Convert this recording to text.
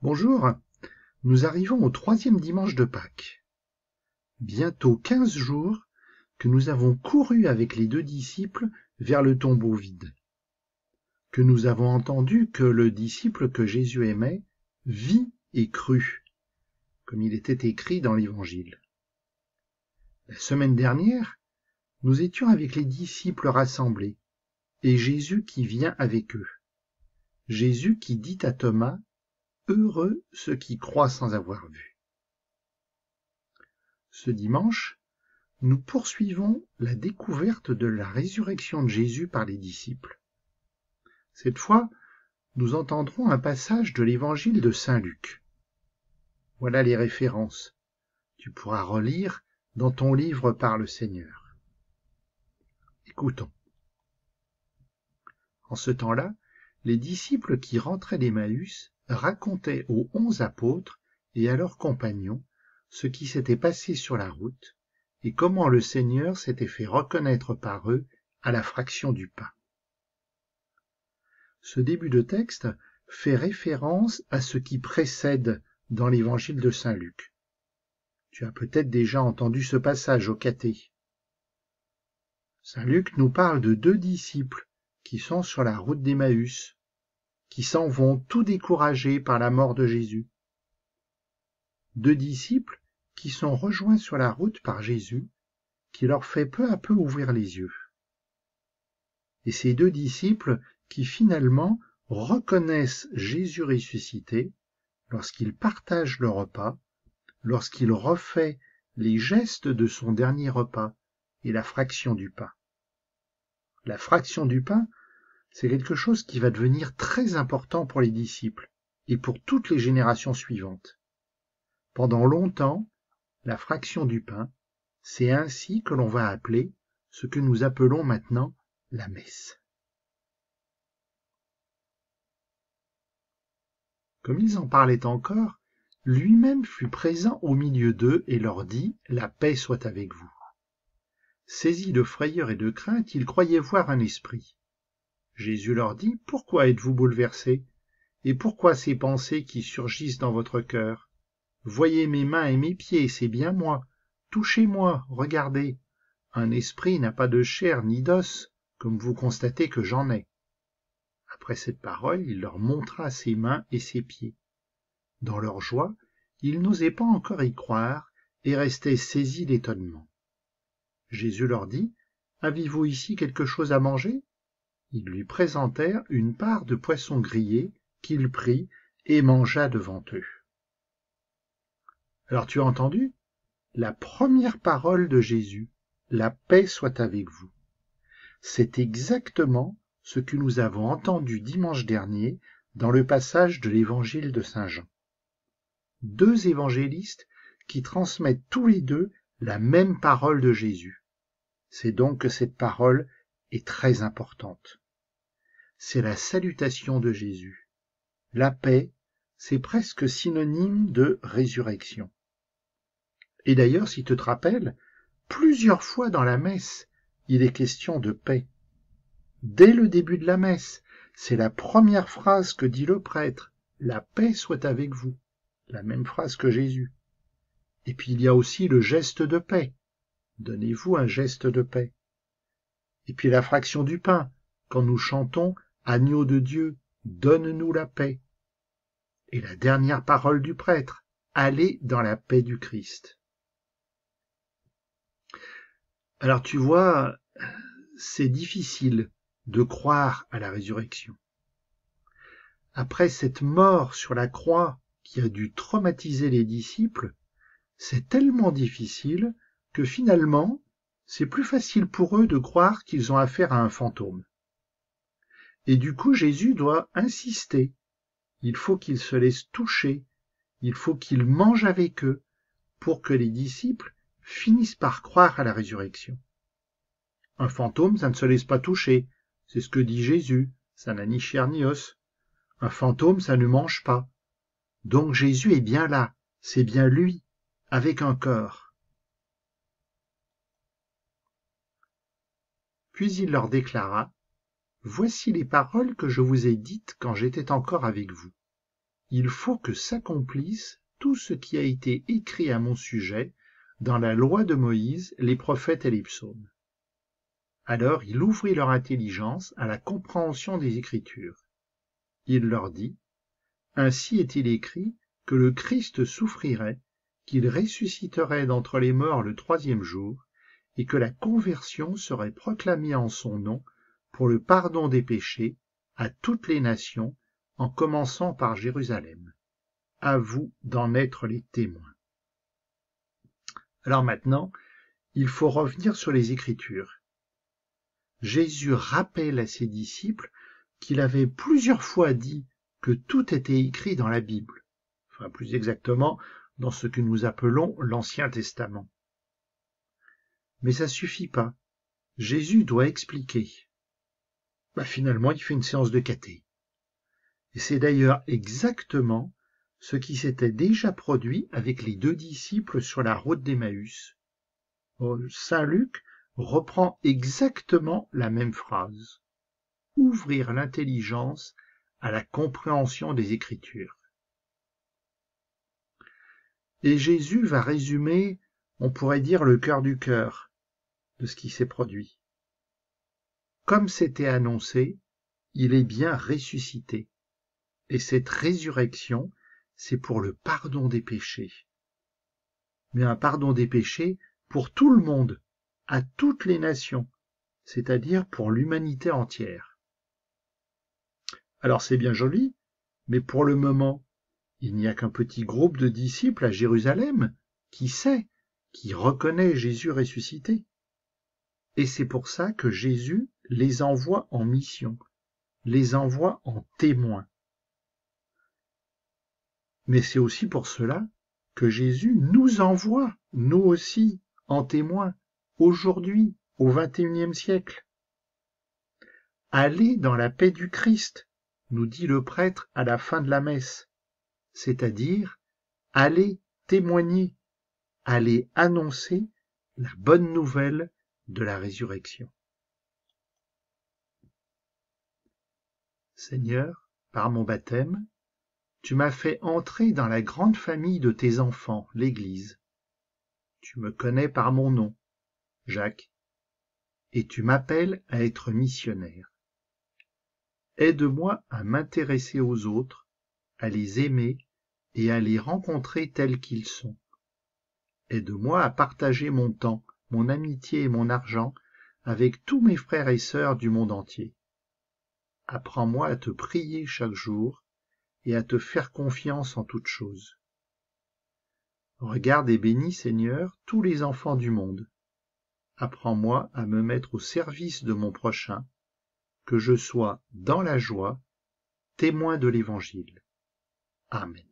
Bonjour, nous arrivons au 3e dimanche de Pâques. Bientôt 15 jours que nous avons couru avec les 2 disciples vers le tombeau vide, que nous avons entendu que le disciple que Jésus aimait vit et crut, comme il était écrit dans l'Évangile. La semaine dernière, nous étions avec les disciples rassemblés, et Jésus qui vient avec eux. Jésus qui dit à Thomas: « Heureux ceux qui croient sans avoir vu ». Ce dimanche, nous poursuivons la découverte de la résurrection de Jésus par les disciples. Cette fois, nous entendrons un passage de l'évangile de Saint Luc. Voilà les références. Tu pourras relire dans ton livre par le Seigneur. Écoutons. En ce temps-là, les disciples qui rentraient d'Emmaüs racontaient aux 11 apôtres et à leurs compagnons ce qui s'était passé sur la route et comment le Seigneur s'était fait reconnaître par eux à la fraction du pain. Ce début de texte fait référence à ce qui précède dans l'évangile de Saint Luc. Tu as peut-être déjà entendu ce passage au caté. Saint Luc nous parle de 2 disciples qui sont sur la route d'Emmaüs, qui s'en vont tout découragés par la mort de Jésus. 2 disciples qui sont rejoints sur la route par Jésus, qui leur fait peu à peu ouvrir les yeux. Et ces 2 disciples qui finalement reconnaissent Jésus ressuscité lorsqu'il partage le repas, lorsqu'il refait les gestes de son dernier repas et la fraction du pain. La fraction du pain, c'est quelque chose qui va devenir très important pour les disciples et pour toutes les générations suivantes. Pendant longtemps, la fraction du pain, c'est ainsi que l'on va appeler ce que nous appelons maintenant la messe. Comme ils en parlaient encore, lui-même fut présent au milieu d'eux et leur dit: « La paix soit avec vous. » Saisis de frayeur et de crainte, ils croyaient voir un esprit. Jésus leur dit: « Pourquoi êtes-vous bouleversés? Et pourquoi ces pensées qui surgissent dans votre cœur? Voyez mes mains et mes pieds, c'est bien moi. Touchez-moi, regardez. Un esprit n'a pas de chair ni d'os, comme vous constatez que j'en ai. » Après cette parole, il leur montra ses mains et ses pieds. Dans leur joie, ils n'osaient pas encore y croire et restaient saisis d'étonnement. Jésus leur dit: « Avez-vous ici quelque chose à manger ? » Ils lui présentèrent une part de poisson grillé qu'il prit et mangea devant eux. Alors tu as entendu? La première parole de Jésus: « La paix soit avec vous ». C'est exactement ce que nous avons entendu dimanche dernier dans le passage de l'évangile de Saint Jean. 2 évangélistes qui transmettent tous les 2 la même parole de Jésus. C'est donc que cette parole est très importante. C'est la salutation de Jésus. La paix, c'est presque synonyme de résurrection. Et d'ailleurs, si tu te rappelles, plusieurs fois dans la messe, il est question de paix. Dès le début de la messe, c'est la première phrase que dit le prêtre: « La paix soit avec vous », la même phrase que Jésus. Et puis il y a aussi le geste de paix. Donnez-vous un geste de paix. Et puis la fraction du pain, quand nous chantons « Agneau de Dieu, donne-nous la paix ». Et la dernière parole du prêtre: « Allez dans la paix du Christ ». Alors tu vois, c'est difficile de croire à la résurrection. Après cette mort sur la croix qui a dû traumatiser les disciples, c'est tellement difficile que finalement, c'est plus facile pour eux de croire qu'ils ont affaire à un fantôme. Et du coup, Jésus doit insister. Il faut qu'ils se laissent toucher, il faut qu'ils mangent avec eux pour que les disciples finissent par croire à la résurrection. Un fantôme, ça ne se laisse pas toucher, c'est ce que dit Jésus, ça n'a ni chair ni os. Un fantôme, ça ne mange pas. Donc Jésus est bien là, c'est bien lui, avec un corps. Puis il leur déclara: « Voici les paroles que je vous ai dites quand j'étais encore avec vous. il faut que s'accomplisse tout ce qui a été écrit à mon sujet dans la loi de Moïse, les prophètes et les psaumes. Alors il ouvrit leur intelligence à la compréhension des Écritures. Il leur dit, ainsi est-il écrit que le Christ souffrirait, qu'il ressusciterait d'entre les morts le troisième jour, et que la conversion serait proclamée en son nom pour le pardon des péchés à toutes les nations, en commençant par Jérusalem. À vous d'en être les témoins. Alors maintenant, il faut revenir sur les Écritures. Jésus rappelle à ses disciples qu'il avait plusieurs fois dit que tout était écrit dans la Bible, enfin plus exactement dans ce que nous appelons l'Ancien Testament. Mais ça suffit pas. Jésus doit expliquer. Finalement, il fait une séance de caté. Et c'est d'ailleurs exactement ce qui s'était déjà produit avec les 2 disciples sur la route d'Emmaüs. Saint Luc reprend exactement la même phrase. Ouvrir l'intelligence à la compréhension des Écritures. Et Jésus va résumer, on pourrait dire, le cœur du cœur de ce qui s'est produit. Comme c'était annoncé, il est bien ressuscité. Et cette résurrection, c'est pour le pardon des péchés. Mais un pardon des péchés pour tout le monde, à toutes les nations, c'est-à-dire pour l'humanité entière. Alors c'est bien joli, mais pour le moment, il n'y a qu'un petit groupe de disciples à Jérusalem qui sait, qui reconnaît Jésus ressuscité. Et c'est pour ça que Jésus les envoie en mission, les envoie en témoins. Mais c'est aussi pour cela que Jésus nous envoie, nous aussi, en témoins, aujourd'hui, au XXIe siècle. Allez dans la paix du Christ, nous dit le prêtre à la fin de la messe, c'est-à-dire allez témoigner, allez annoncer la bonne nouvelle de la résurrection. Seigneur, par mon baptême, tu m'as fait entrer dans la grande famille de tes enfants, l'Église. Tu me connais par mon nom, Jacques, et tu m'appelles à être missionnaire. Aide-moi à m'intéresser aux autres, à les aimer et à les rencontrer tels qu'ils sont. Aide-moi à partager mon temps, mon amitié et mon argent avec tous mes frères et sœurs du monde entier. Apprends-moi à te prier chaque jour et à te faire confiance en toutes choses. Regarde et bénis, Seigneur, tous les enfants du monde. Apprends-moi à me mettre au service de mon prochain, que je sois dans la joie, témoin de l'Évangile. Amen.